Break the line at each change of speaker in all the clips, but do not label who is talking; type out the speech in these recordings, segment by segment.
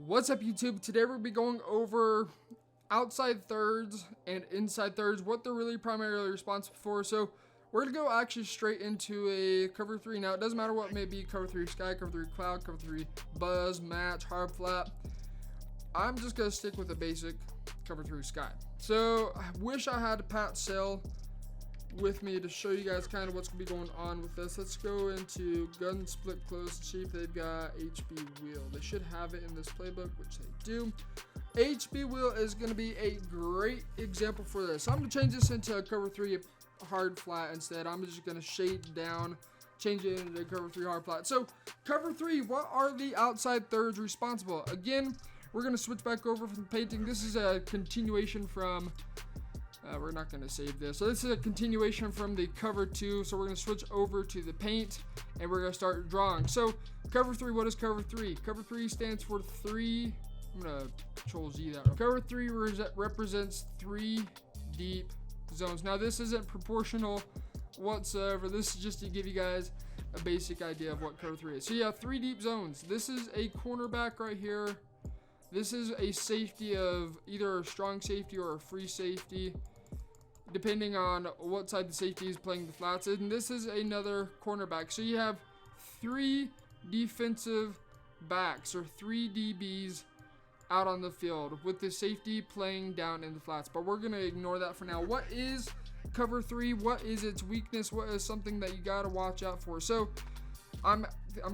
What's up, YouTube? Today we're going to be going over outside thirds and inside thirds, what they're really primarily responsible for. So we're going to go actually straight into a cover 3. Now, it doesn't matter what it may be: cover 3 sky, cover 3 cloud, cover 3 buzz, match, hard flat. I'm just going to stick with the basic cover 3 sky. So I wish I had Pat Sale with me to show you guys kind of what's going to be going on with this. Let's go into gun split close, see if they've got HB wheel. They should have it in this playbook, which they do. HB wheel is going to be a great example for this. I'm going to change this into a cover 3 hard flat instead. I'm just going to shade down, change it into cover 3 hard flat. So cover 3, what are the outside thirds responsible? Again, we're going to switch back over from painting. This is a continuation from we're not going to save this. So this is a continuation from the cover 2. So we're going to switch over to the paint and we're going to start drawing. So cover 3, what is cover 3? Cover 3 stands for 3. I'm going to control Z that. Cover 3 represents 3 deep zones. Now this isn't proportional whatsoever. This is just to give you guys a basic idea of what cover 3 is. So yeah, 3 deep zones. This is a cornerback right here. This is a safety of either a strong safety or a free safety, depending on what side the safety is playing the flats. And this is another cornerback. So you have 3 defensive backs, or 3 DBs out on the field, with the safety playing down in the flats. But we're going to ignore that for now. What is cover 3? What is its weakness? What is something that you got to watch out for? So I'm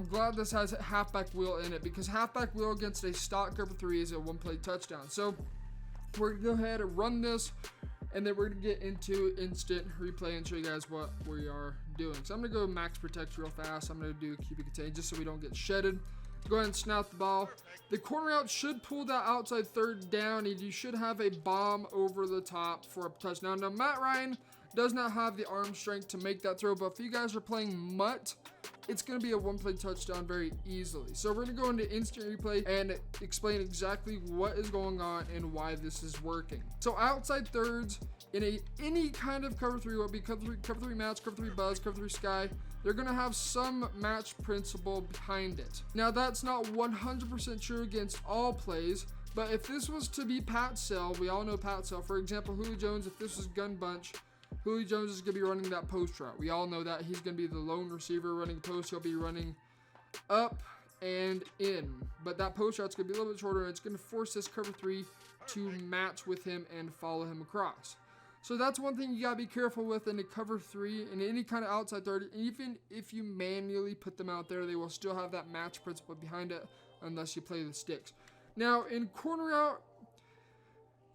glad this has halfback wheel in it, because halfback wheel against a stock cover 3 is a one-play touchdown. So we're going to go ahead and run this, and then we're going to get into instant replay and show you guys what we are doing. So I'm going to go max protect real fast. I'm going to do QB contain just so we don't get shedded. Go ahead and snap the ball. The corner out should pull that outside third down, and you should have a bomb over the top for a touchdown. Now, Matt Ryan does not have the arm strength to make that throw, but if you guys are playing Mutt, it's going to be a one-play touchdown very easily. So we're going to go into instant replay and explain exactly what is going on and why this is working. So outside thirds in any kind of cover 3, what be cover 3 match, cover 3 buzz, cover 3 sky, they're going to have some match principle behind it. Now that's not 100% true against all plays, but if this was to be Pat Sale, we all know Pat Sale. For example, Julio Jones, if this was gun bunch, Julio Jones is going to be running that post route. We all know that. He's going to be the lone receiver running post. He'll be running up and in. But that post route's going to be a little bit shorter, and it's going to force this cover 3 to match with him and follow him across. So that's one thing you got to be careful with in a cover 3 and any kind of outside third. Even if you manually put them out there, they will still have that match principle behind it unless you play the sticks. Now, in corner out,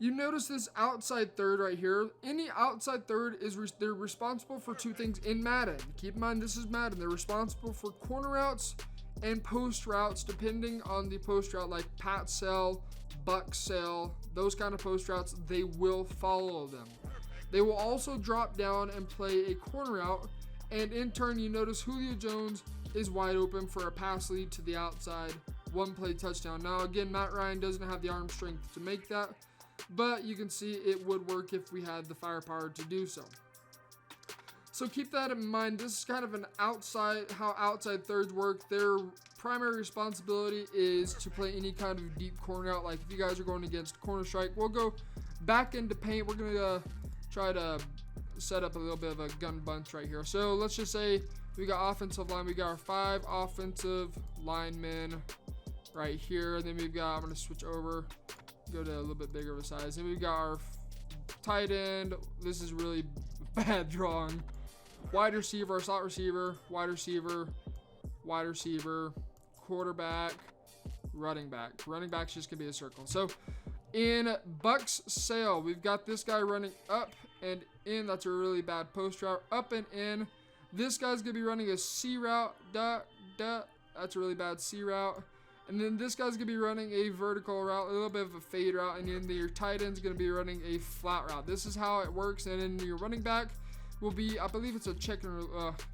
you notice this outside third right here. Any outside third they're responsible for 2 things in Madden. Keep in mind, this is Madden. They're responsible for corner routes and post routes, depending on the post route, like Pat Sale, Buck Sale, those kind of post routes. They will follow them. They will also drop down and play a corner route, and in turn, you notice Julio Jones is wide open for a pass lead to the outside, one-play touchdown. Now, again, Matt Ryan doesn't have the arm strength to make that, but you can see it would work if we had the firepower to do so. So keep that in mind. This is kind of how outside thirds work. Their primary responsibility is to play any kind of deep corner out. Like if you guys are going against corner strike, we'll go back into paint. We're going to try to set up a little bit of a gun bunch right here. So let's just say we got offensive line. We got our 5 offensive linemen right here. And then we've got, I'm going to switch over, go to a little bit bigger of a size. And we've got our tight end. This is really bad drawing. Wide receiver, slot receiver, wide receiver, wide receiver, quarterback, running back. Running back's just gonna be a circle. So in Buck's Sale, we've got this guy running up and in. That's a really bad post route. Up and in. This guy's gonna be running a C route. That's a really bad C route. And then this guy's going to be running a vertical route, a little bit of a fade route, and then your tight end's going to be running a flat route. This is how it works. And then your running back will be, I believe it's a check and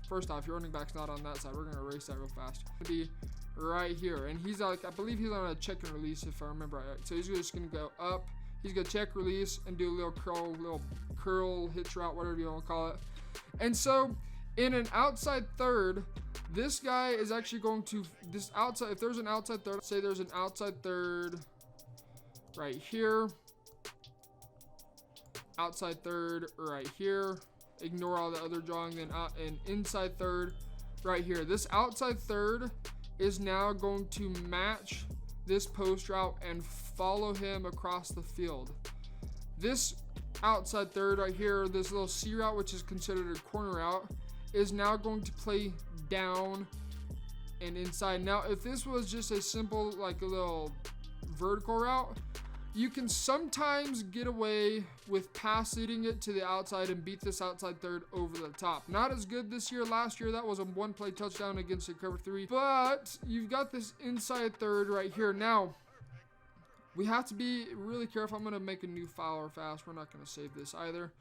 first off, your running back's not on that side. We're going to erase that real fast. It's going to be right here. And he's like, I believe he's on a check and release if I remember right. So he's just going to go up. He's going to check, release, and do a little curl, hitch route, whatever you want to call it. And so in an outside third, This guy is actually going to, this outside, if there's an outside third, say there's an outside third right here, outside third right here, ignore all the other drawing, then out and inside third right here. This outside third is now going to match this post route and follow him across the field. This outside third right here, this little C route, which is considered a corner route, is now going to play down and inside. Now, if this was just a simple, like a little vertical route, you can sometimes get away with pass leading it to the outside and beat this outside third over the top. Not as good this year. Last year, that was a one-play touchdown against the cover 3. But you've got this inside third right here. Now, we have to be really careful. I'm going to make a new file real fast. We're not going to save this either.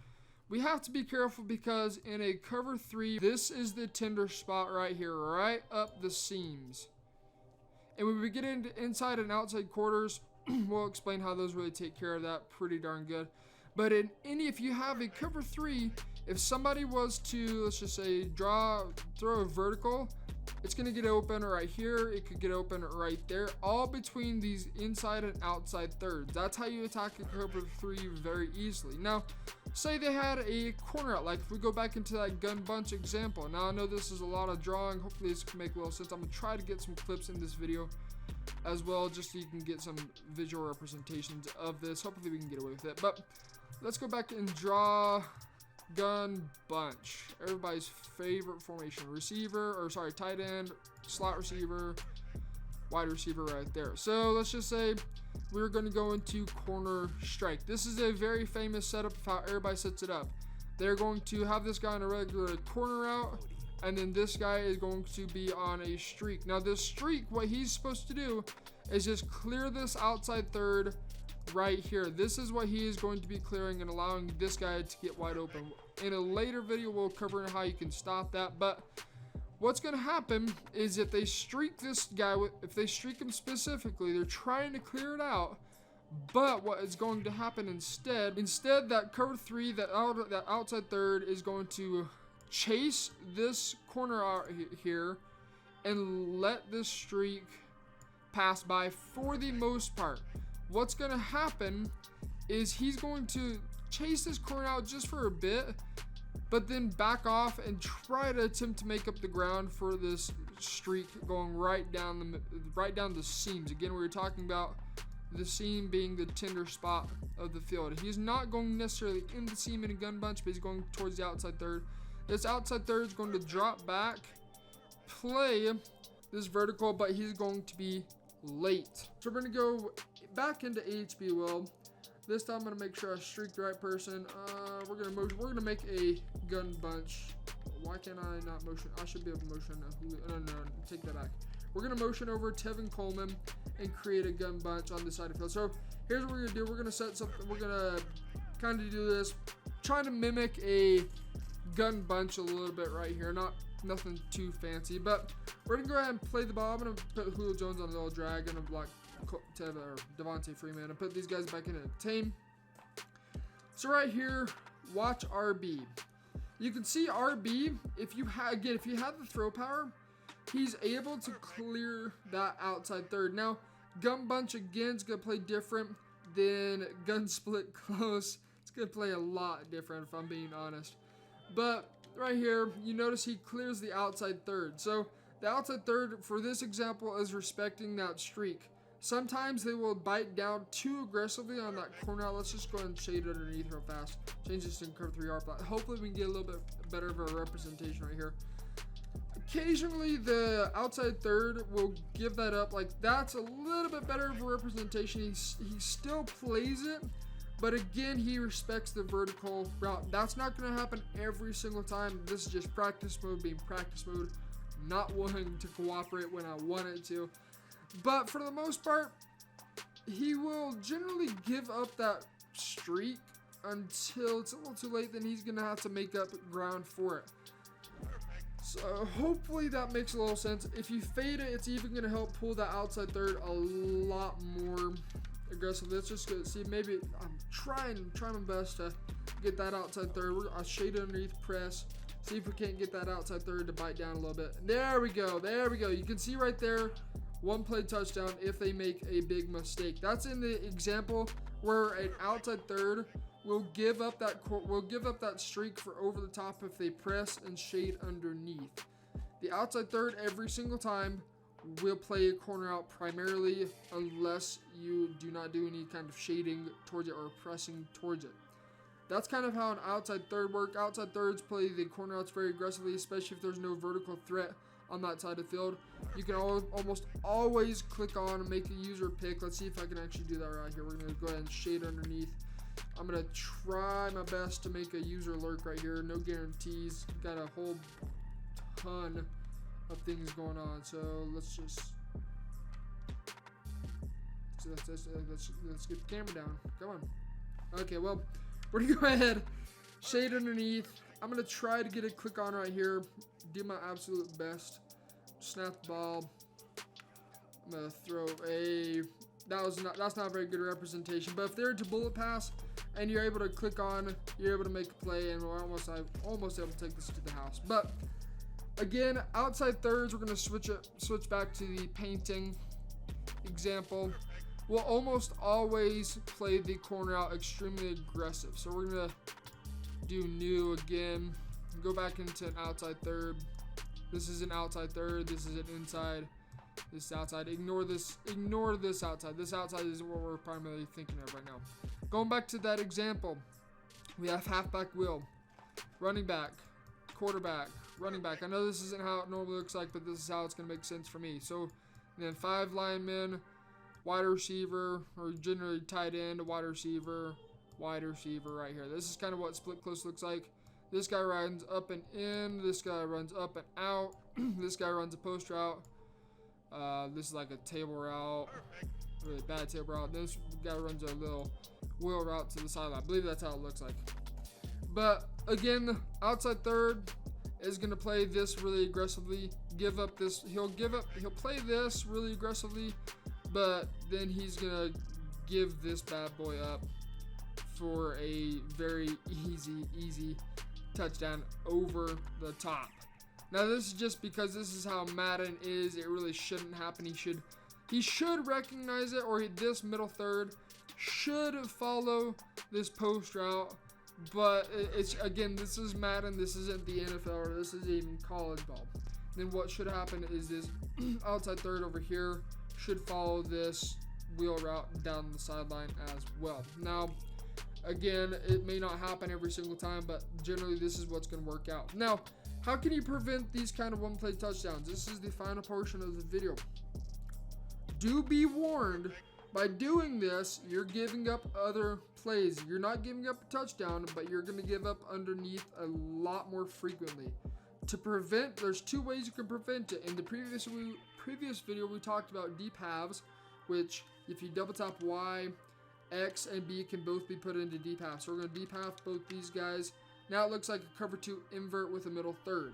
We have to be careful because in a cover 3, this is the tender spot right here, right up the seams. And when we get into inside and outside quarters, we'll explain how those really take care of that pretty darn good. But in any, if you have a cover 3, if somebody was to, let's just say, throw a vertical, it's going to get open right here. It could get open right there, all between these inside and outside thirds. That's how you attack a cover 3 very easily. Now, say they had a corner out, like if we go back into that gun bunch example. Now, I know this is a lot of drawing. Hopefully this can make a little sense. I'm going to try to get some clips in this video as well, just so you can get some visual representations of this. Hopefully we can get away with it. But let's go back and draw gun bunch. Everybody's favorite formation. Tight end, slot receiver, wide receiver right there. So let's just say we're going to go into corner strike. This is a very famous setup of how everybody sets it up. They're going to have this guy on a regular corner route, and then this guy is going to be on a streak. Now this streak, what he's supposed to do is just clear this outside third right here. This is what he is going to be clearing and allowing this guy to get wide open. In a later video, we'll cover how you can stop that. But what's going to happen is if they streak this guy, if they streak him specifically, they're trying to clear it out. But what is going to happen instead that cover 3, that outside third is going to chase this corner out here and let this streak pass by for the most part. What's going to happen is he's going to chase this corner out just for a bit, but then back off and try to attempt to make up the ground for this streak going right down the seams. Again, we were talking about the seam being the tender spot of the field. He's not going necessarily in the seam in a gun bunch, but he's going towards the outside third. This outside third is going to drop back, play this vertical, but he's going to be late. So we're going to go back into AHB will. This time I'm going to make sure I streak the right person. We're going to make a gun bunch. Why can't I not motion? I should be able to motion. No, take that back. We're going to motion over Tevin Coleman and create a gun bunch on this side of the field. So here's what we're going to do. We're going to set something. We're going to kind of do this, trying to mimic a gun bunch a little bit right here. Nothing too fancy, but we're going to go ahead and play the ball. I'm going to put Julio Jones on the little drag and block Devontae Freeman and put these guys back in a team. So right here, watch RB. You can see RB, if you have the throw power, he's able to clear that outside third. Now, gun bunch again is going to play different than gun split close. It's going to play a lot different if I'm being honest. But right here, you notice he clears the outside third. So the outside third for this example is respecting that streak. Sometimes they will bite down too aggressively on that corner. Let's just go ahead and shade it underneath real fast. Change this to cover 3 R flat. Hopefully we can get a little bit better of a representation right here. Occasionally the outside third will give that up. Like that's a little bit better of a representation. He still plays it, but again, he respects the vertical route. That's not going to happen every single time. This is just practice mode being practice mode, not wanting to cooperate when I want it to. But for the most part, he will generally give up that streak until it's a little too late. Then he's going to have to make up ground for it. So hopefully that makes a little sense. If you fade it, it's even going to help pull that outside third a lot more aggressively. Let's just go see. Maybe I'm trying my best to get that outside third. I'll shade underneath, press. See if we can't get that outside third to bite down a little bit. There we go. There we go. You can see right there, one play touchdown if they make a big mistake. That's in the example where an outside third will give up that streak for over the top if they press and shade underneath. The outside third every single time will play a corner out primarily unless you do not do any kind of shading towards it or pressing towards it. That's kind of how an outside third works. Outside thirds play the corner outs very aggressively, especially if there's no vertical threat on that side of the field. You can almost always click on and make a user pick. Let's see if I can actually do that right here. We're going to go ahead and shade underneath. I'm going to try my best to make a user lurk right here. No guarantees. Got a whole ton of things going on. So let's just... Let's get the camera down. Come on. Okay, well, we're going to go ahead, shade underneath. I'm going to try to get a click on right here. Do my absolute best. Snap the ball. I'm going to throw a... That's not a very good representation. But if they're to bullet pass and you're able to click on, you're able to make a play, and we're almost able to take this to the house. But again, outside thirds, we're going to switch back to the painting example. We'll almost always play the corner out extremely aggressive. So we're going to do new again. Go back into an outside third. This is an outside third. This is an inside. This outside. Ignore this outside. This outside isn't what we're primarily thinking of right now. Going back to that example, we have halfback wheel, running back, quarterback, running back. I know this isn't how it normally looks like, but this is how it's going to make sense for me. So then 5 linemen, wide receiver, or generally tight end, wide receiver right here. This is kind of what split close looks like. This guy runs up and in. This guy runs up and out. This guy runs a post route. This is like a table route, really bad table route. This guy runs a little wheel route to the sideline. I believe that's how it looks like. But again, outside third is going to play this really aggressively. Give up this. He'll play this really aggressively, but then he's going to give this bad boy up for a very easy touchdown over the top. Now this is just because this is how Madden is. It really shouldn't happen. He should recognize it, or this middle third should follow this post route. But it's, again, this is Madden. This isn't the NFL, or this isn't even college ball. Then what should happen is this outside third over here should follow this wheel route down the sideline as well. Now, again, it may not happen every single time, but generally this is what's going to work out. Now, how can you prevent these kind of one-play touchdowns? This is the final portion of the video. Do be warned, by doing this, you're giving up other plays. You're not giving up a touchdown, but you're going to give up underneath a lot more frequently. To prevent, there's 2 ways you can prevent it. In the previous video, we talked about deep halves, which if you double tap Y, X and B can both be put into deep half. So we're going to deep half both these guys. Now it looks like a cover 2 invert with a middle third.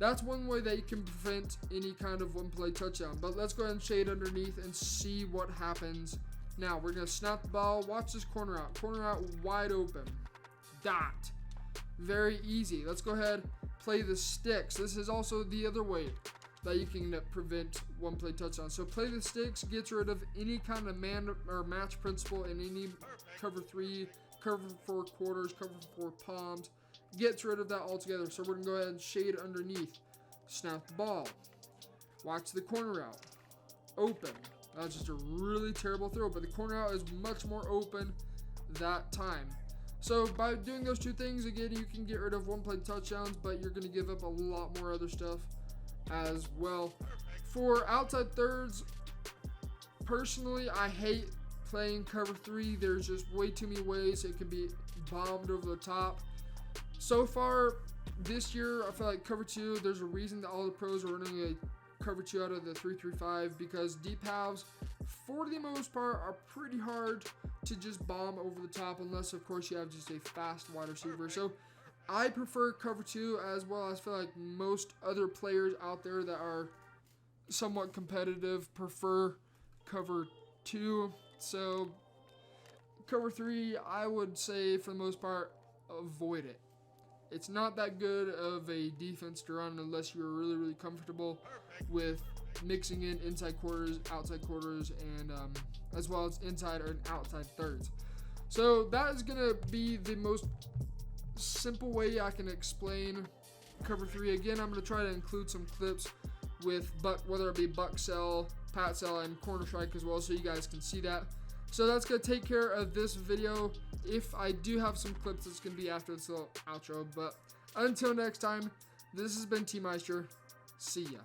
That's one way that you can prevent any kind of one-play touchdown. But let's go ahead and shade underneath and see what happens. Now we're going to snap the ball. Watch this corner out. Corner out wide open. Dot. Very easy. Let's go ahead, play the sticks. This is also the other way that you can prevent one-play touchdown. So play the sticks, gets rid of any kind of man or match principle in any cover 3, cover 4 quarters, cover 4 palms. Gets rid of that altogether. So we're going to go ahead and shade underneath. Snap the ball. Watch the corner route. Open. That's just a really terrible throw, but the corner route is much more open that time. So by doing those 2 things, again, you can get rid of one-play touchdowns, but you're going to give up a lot more other stuff as well. For outside thirds, personally, I hate playing cover 3. There's just way too many ways it can be bombed over the top. So far this year, I feel like cover 2, there's a reason that all the pros are running a cover 2 out of the 3-3-5, because deep halves, for the most part, are pretty hard to just bomb over the top, unless of course you have just a fast wide receiver. So I prefer cover 2, as well as feel like most other players out there that are somewhat competitive prefer cover 2. So cover 3, I would say for the most part, avoid it. It's not that good of a defense to run unless you're really, really comfortable with mixing in inside quarters, outside quarters, and as well as inside and outside thirds. So that is going to be the most simple way I can explain cover 3. Again, I'm going to try to include some clips with whether it be buck sell, pat sell, and corner strike as well, so you guys can see that. So that's going to take care of this video. If I do have some clips, it's going to be after this little outro. But until next time, this has been T Meister. See ya.